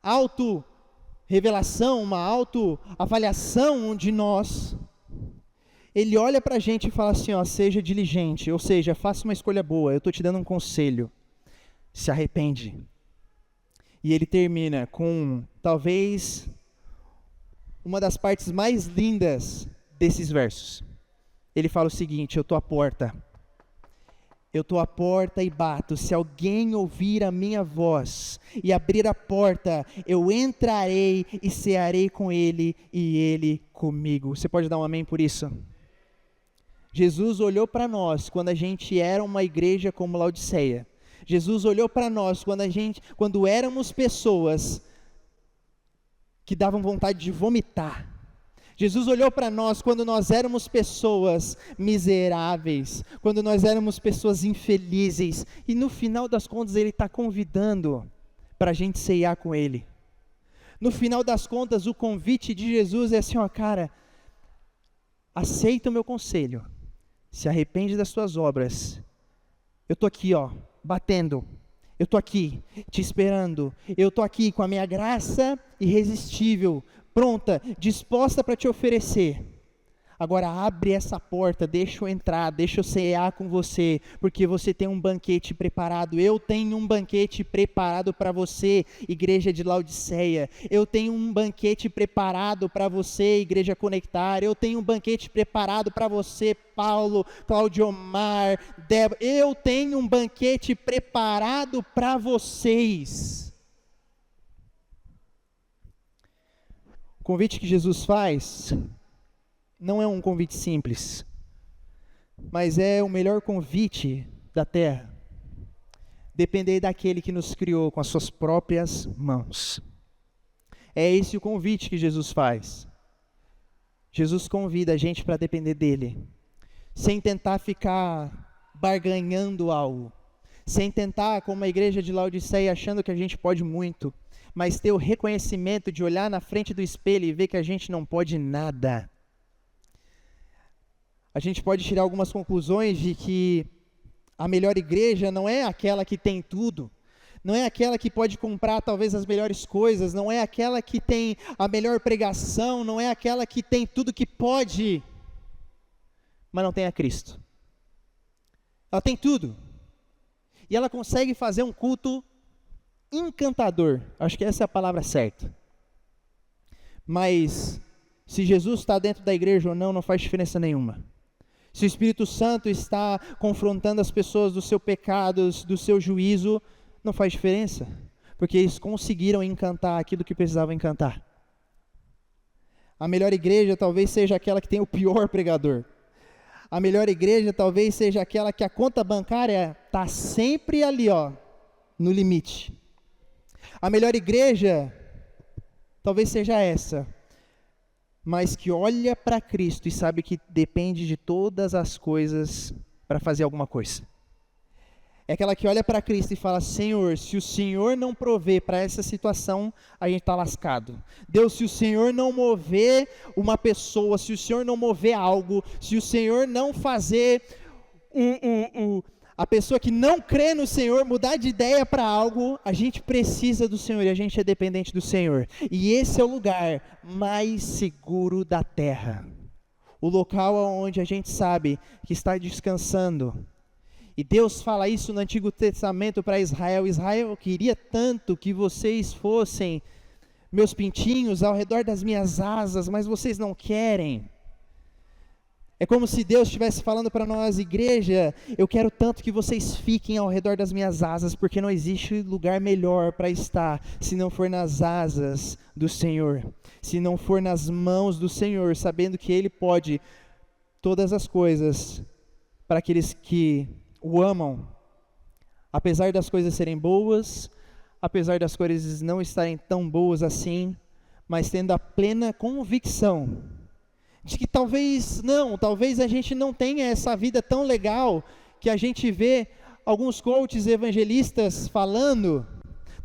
Speaker 1: auto-revelação, uma auto-avaliação de nós, Ele olha para a gente e fala assim, ó, seja diligente, ou seja, faça uma escolha boa, eu estou te dando um conselho, se arrepende. E ele termina com, talvez, uma das partes mais lindas desses versos. Ele fala o seguinte: eu estou à porta e bato. Se alguém ouvir a minha voz e abrir a porta, eu entrarei e cearei com ele e ele comigo. Você pode dar um amém por isso? Jesus olhou para nós quando a gente era uma igreja como Laodiceia. Jesus olhou para nós quando éramos pessoas que davam vontade de vomitar. Jesus olhou para nós quando nós éramos pessoas miseráveis, quando nós éramos pessoas infelizes, e no final das contas Ele está convidando para a gente ceiar com Ele. No final das contas, o convite de Jesus é assim, ó, cara, aceita o meu conselho, se arrepende das suas obras, eu estou aqui, ó, batendo, eu estou aqui, te esperando, eu estou aqui com a minha graça irresistível, pronta, disposta para te oferecer. Agora abre essa porta, deixa eu entrar, deixa eu cear com você, porque você tem um banquete preparado. Eu tenho um banquete preparado para você, igreja de Laodiceia. Eu tenho um banquete preparado para você, igreja Conectar. Eu tenho um banquete preparado para você, Paulo, Claudiomar, Débora. Eu tenho um banquete preparado para vocês. O convite que Jesus faz não é um convite simples, mas é o melhor convite da terra. Depender daquele que nos criou com as suas próprias mãos. É esse o convite que Jesus faz. Jesus convida a gente para depender dele, sem tentar ficar barganhando algo, sem tentar, como a igreja de Laodiceia, achando que a gente pode muito, mas ter o reconhecimento de olhar na frente do espelho e ver que a gente não pode nada. A gente pode tirar algumas conclusões de que a melhor igreja não é aquela que tem tudo, não é aquela que pode comprar talvez as melhores coisas, não é aquela que tem a melhor pregação, não é aquela que tem tudo que pode, mas não tem a Cristo. Ela tem tudo, e ela consegue fazer um culto encantador, acho que essa é a palavra certa, mas se Jesus está dentro da igreja ou não, não faz diferença nenhuma. Se o Espírito Santo está confrontando as pessoas dos seus pecados, do seu juízo, não faz diferença, porque eles conseguiram encantar aquilo que precisavam encantar. A melhor igreja talvez seja aquela que tem o pior pregador. A melhor igreja talvez seja aquela que a conta bancária está sempre ali, ó, no limite. A melhor igreja talvez seja essa, mas que olha para Cristo e sabe que depende de todas as coisas para fazer alguma coisa. É aquela que olha para Cristo e fala, Senhor, se o Senhor não prover para essa situação, a gente está lascado. Deus, se o Senhor não mover uma pessoa, se o Senhor não mover algo, se o Senhor não fazer a pessoa que não crê no Senhor mudar de ideia para algo, a gente precisa do Senhor e a gente é dependente do Senhor. E esse é o lugar mais seguro da terra. O local onde a gente sabe que está descansando. E Deus fala isso no Antigo Testamento para Israel. Israel, eu queria tanto que vocês fossem meus pintinhos ao redor das minhas asas, mas vocês não querem. É como se Deus estivesse falando para nós, igreja, eu quero tanto que vocês fiquem ao redor das minhas asas, porque não existe lugar melhor para estar, se não for nas asas do Senhor, se não for nas mãos do Senhor, sabendo que Ele pode todas as coisas para aqueles que o amam, apesar das coisas serem boas, apesar das coisas não estarem tão boas assim, mas tendo a plena convicção de que talvez a gente não tenha essa vida tão legal que a gente vê alguns coaches evangelistas falando.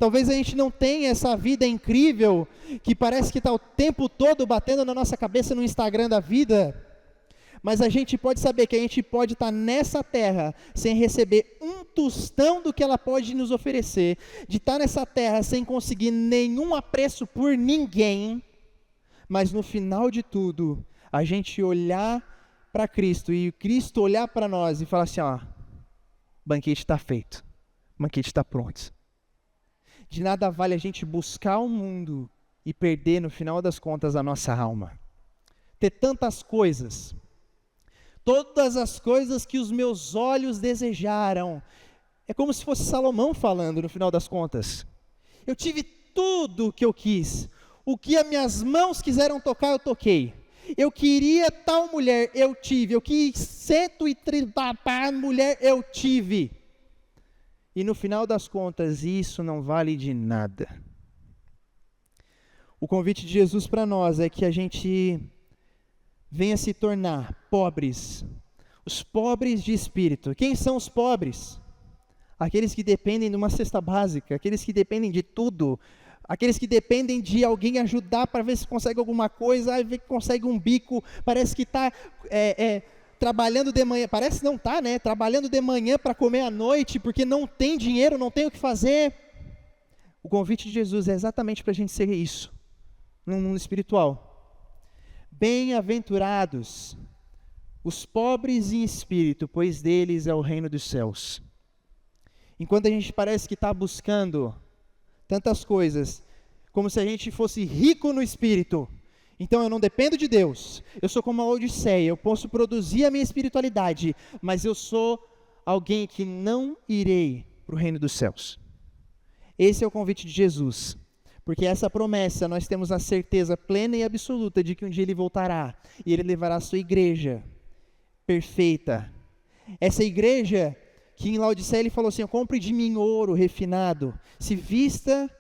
Speaker 1: Talvez a gente não tenha essa vida incrível que parece que está o tempo todo batendo na nossa cabeça no Instagram da vida. Mas a gente pode saber que a gente pode estar nessa terra sem receber um tostão do que ela pode nos oferecer, de estar nessa terra sem conseguir nenhum apreço por ninguém, mas no final de tudo, a gente olhar para Cristo e Cristo olhar para nós e falar assim, ó, o banquete está feito, o banquete está pronto. De nada vale a gente buscar o mundo e perder no final das contas a nossa alma. Ter tantas coisas, todas as coisas que os meus olhos desejaram. É como se fosse Salomão falando no final das contas. Eu tive tudo o que eu quis. O que as minhas mãos quiseram tocar, eu toquei. Eu queria tal mulher, eu tive. Eu quis 130 mulher, eu tive. E no final das contas, isso não vale de nada. O convite de Jesus para nós é que a gente venha se tornar pobres, os pobres de espírito. Quem são os pobres? Aqueles que dependem de uma cesta básica, aqueles que dependem de tudo, aqueles que dependem de alguém ajudar para ver se consegue alguma coisa, aí vê que consegue um bico, parece que está trabalhando de manhã, parece não está, né? Trabalhando de manhã para comer à noite, porque não tem dinheiro, não tem o que fazer. O convite de Jesus é exatamente para a gente ser isso, no mundo espiritual. Bem-aventurados os pobres em espírito, pois deles é o reino dos céus. Enquanto a gente parece que está buscando tantas coisas, como se a gente fosse rico no espírito, então eu não dependo de Deus, eu sou como a Odisseia, eu posso produzir a minha espiritualidade, mas eu sou alguém que não irei para o reino dos céus. Esse é o convite de Jesus, porque essa promessa nós temos a certeza plena e absoluta de que um dia Ele voltará, e Ele levará a sua igreja perfeita. Essa igreja que em Laodiceia Ele falou assim: compre de mim ouro refinado, se vista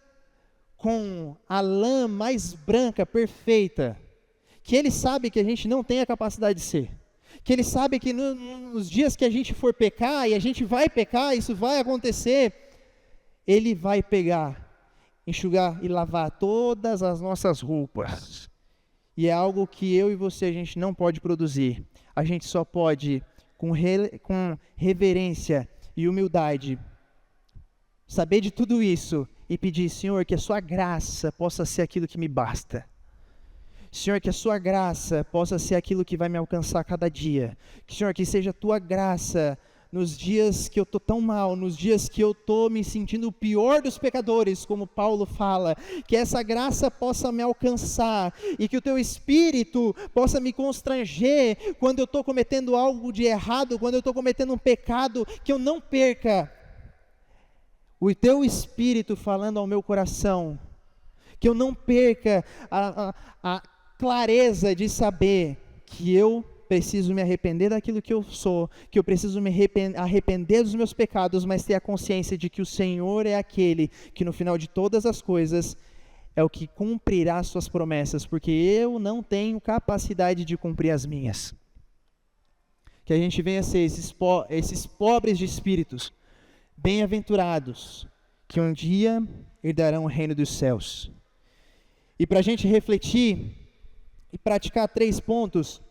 Speaker 1: com a lã mais branca, perfeita, que Ele sabe que a gente não tem a capacidade de ser, que Ele sabe que nos dias que a gente for pecar, e a gente vai pecar, isso vai acontecer, Ele vai pegar, enxugar e lavar todas as nossas roupas, e é algo que eu e você a gente não pode produzir, a gente só pode com reverência e humildade saber de tudo isso e pedir: Senhor, que a sua graça possa ser aquilo que me basta. Senhor, que a sua graça possa ser aquilo que vai me alcançar cada dia. Senhor, que seja a tua graça nos dias que eu estou tão mal, nos dias que eu estou me sentindo o pior dos pecadores, como Paulo fala, que essa graça possa me alcançar, e que o teu Espírito possa me constranger, quando eu estou cometendo algo de errado, quando eu estou cometendo um pecado, que eu não perca o teu Espírito falando ao meu coração, que eu não perca a clareza de saber que eu preciso me arrepender daquilo que eu sou, que eu preciso me arrepender dos meus pecados, mas ter a consciência de que o Senhor é aquele que no final de todas as coisas é o que cumprirá as suas promessas, porque eu não tenho capacidade de cumprir as minhas. Que a gente venha ser esses pobres de espíritos, bem-aventurados, que um dia herdarão o reino dos céus. E para a gente refletir e praticar 3 pontos,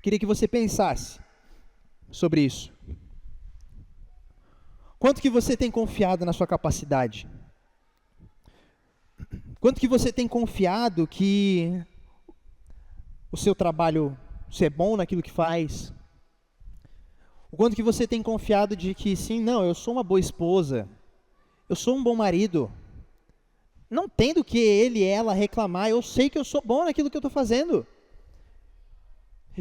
Speaker 1: queria que você pensasse sobre isso. Quanto que você tem confiado na sua capacidade? Quanto que você tem confiado que o seu trabalho, você é bom naquilo que faz? O quanto que você tem confiado de que, sim, não, eu sou uma boa esposa, eu sou um bom marido, não tem do que ele e ela reclamar, eu sei que eu sou bom naquilo que eu estou fazendo.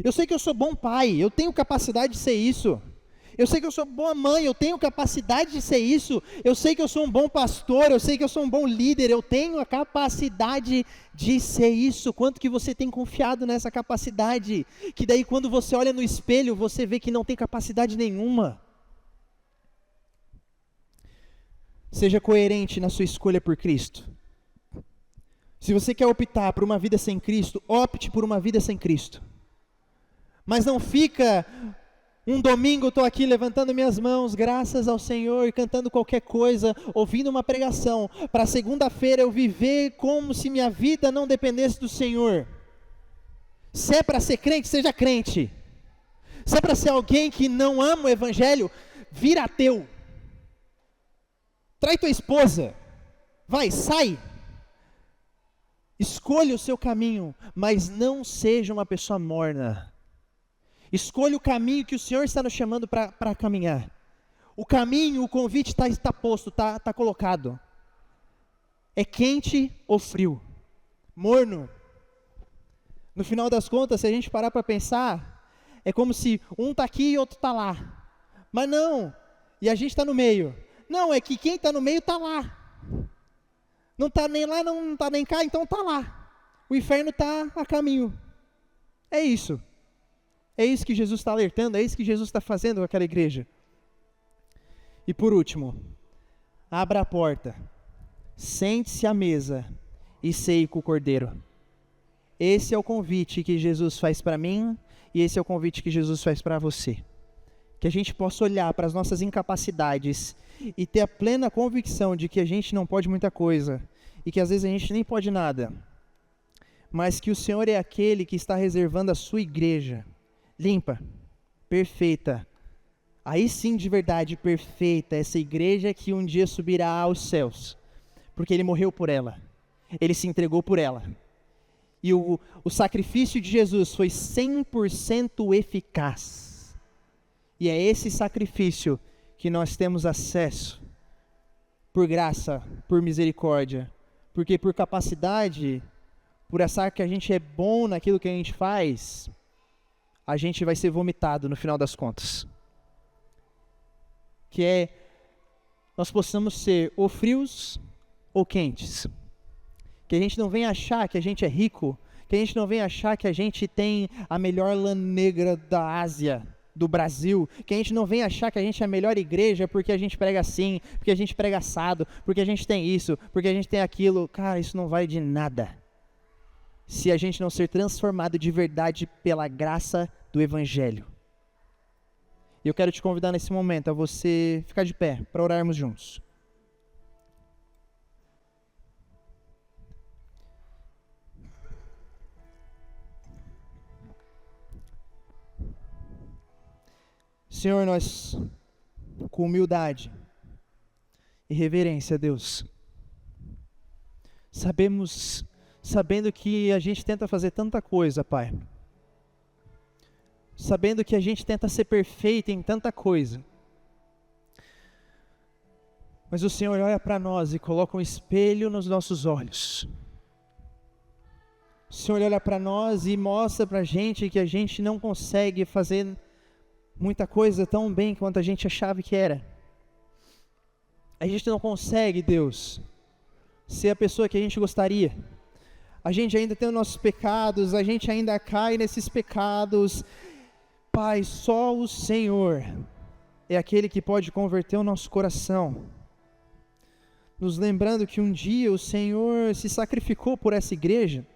Speaker 1: Eu sei que eu sou bom pai, eu tenho capacidade de ser isso. Eu sei que eu sou boa mãe, eu tenho capacidade de ser isso. Eu sei que eu sou um bom pastor, eu sei que eu sou um bom líder, eu tenho a capacidade de ser isso. Quanto que você tem confiado nessa capacidade? Que daí quando você olha no espelho, você vê que não tem capacidade nenhuma. Seja coerente na sua escolha por Cristo. Se você quer optar por uma vida sem Cristo, opte por uma vida sem Cristo. Mas não fica, um domingo eu estou aqui levantando minhas mãos, graças ao Senhor, cantando qualquer coisa, ouvindo uma pregação, para segunda-feira eu viver como se minha vida não dependesse do Senhor. Se é para ser crente, seja crente. Se é para ser alguém que não ama o Evangelho, vira ateu. Trai tua esposa, vai, sai. Escolha o seu caminho, mas não seja uma pessoa morna. Escolha o caminho que o Senhor está nos chamando para caminhar. O caminho, o convite está posto, está colocado. É quente ou frio? Morno? No final das contas, se a gente parar para pensar, é como se um está aqui e outro está lá. Mas não, e a gente está no meio. Não, é que quem está no meio está lá. Não está nem lá, não está nem cá, então está lá. O inferno está a caminho. É isso. É isso que Jesus está alertando, é isso que Jesus está fazendo com aquela igreja. E por último, abra a porta, sente-se à mesa e cei com o Cordeiro. Esse é o convite que Jesus faz para mim e esse é o convite que Jesus faz para você. Que a gente possa olhar para as nossas incapacidades e ter a plena convicção de que a gente não pode muita coisa e que às vezes a gente nem pode nada, mas que o Senhor é aquele que está reservando a sua igreja limpa, perfeita, aí sim de verdade perfeita, essa igreja que um dia subirá aos céus, porque Ele morreu por ela, Ele se entregou por ela, e o sacrifício de Jesus foi 100% eficaz, e é esse sacrifício que nós temos acesso, por graça, por misericórdia, porque por capacidade, por achar que a gente é bom naquilo que a gente faz, a gente vai ser vomitado no final das contas. Que é, nós possamos ser ou frios ou quentes. Que a gente não venha achar que a gente é rico, que a gente não venha achar que a gente tem a melhor lã negra da Ásia, do Brasil, que a gente não venha achar que a gente é a melhor igreja porque a gente prega assim, porque a gente prega assado, porque a gente tem isso, porque a gente tem aquilo. Cara, isso não vale de nada se a gente não ser transformado de verdade pela graça do Evangelho. E eu quero te convidar nesse momento a você ficar de pé para orarmos juntos. Senhor, nós, com humildade e reverência, Deus, sabendo que a gente tenta fazer tanta coisa, Pai, sabendo que a gente tenta ser perfeito em tanta coisa, mas o Senhor olha para nós e coloca um espelho nos nossos olhos. O Senhor olha para nós e mostra para a gente que a gente não consegue fazer muita coisa tão bem quanto a gente achava que era. A gente não consegue, Deus, ser a pessoa que a gente gostaria. A gente ainda tem os nossos pecados, a gente ainda cai nesses pecados. Pai, só o Senhor é aquele que pode converter o nosso coração. Nos lembrando que um dia o Senhor se sacrificou por essa igreja.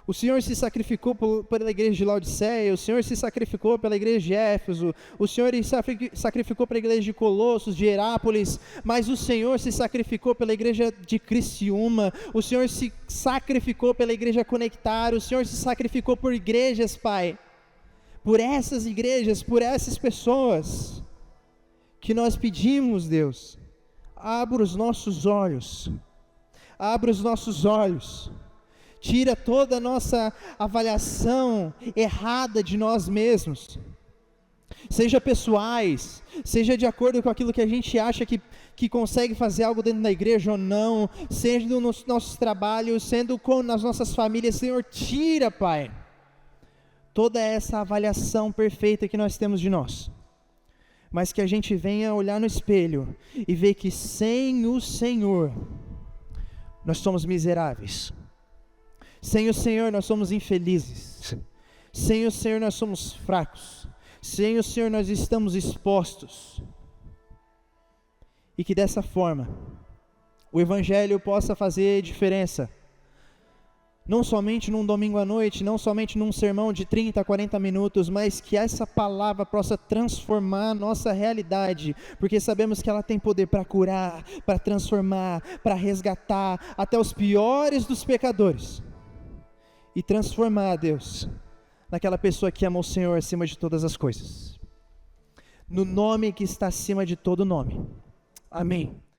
Speaker 1: O Senhor se sacrificou pela igreja de Laodiceia, o Senhor se sacrificou pela igreja de Éfeso, o Senhor se sacrificou pela igreja de Colossos, de Herápolis, mas o Senhor se sacrificou pela igreja de Criciúma, o Senhor se sacrificou pela igreja Conectar, o Senhor se sacrificou por igrejas, Pai, por essas igrejas, por essas pessoas, que nós pedimos, Deus, abra os nossos olhos, tira toda a nossa avaliação errada de nós mesmos, seja pessoais, seja de acordo com aquilo que a gente acha que consegue fazer algo dentro da igreja ou não, seja nos nossos trabalhos, sendo nas nossas famílias. Senhor, tira, Pai, toda essa avaliação perfeita que nós temos de nós, mas que a gente venha olhar no espelho e ver que sem o Senhor nós somos miseráveis. Sem o Senhor nós somos infelizes, sem o Senhor nós somos fracos, sem o Senhor nós estamos expostos, e que dessa forma o Evangelho possa fazer diferença, não somente num domingo à noite, não somente num sermão de 30 a 40 minutos, mas que essa palavra possa transformar a nossa realidade, porque sabemos que ela tem poder para curar, para transformar, para resgatar até os piores dos pecadores, e transformar, Deus, naquela pessoa que ama o Senhor acima de todas as coisas, no nome que está acima de todo nome. Amém.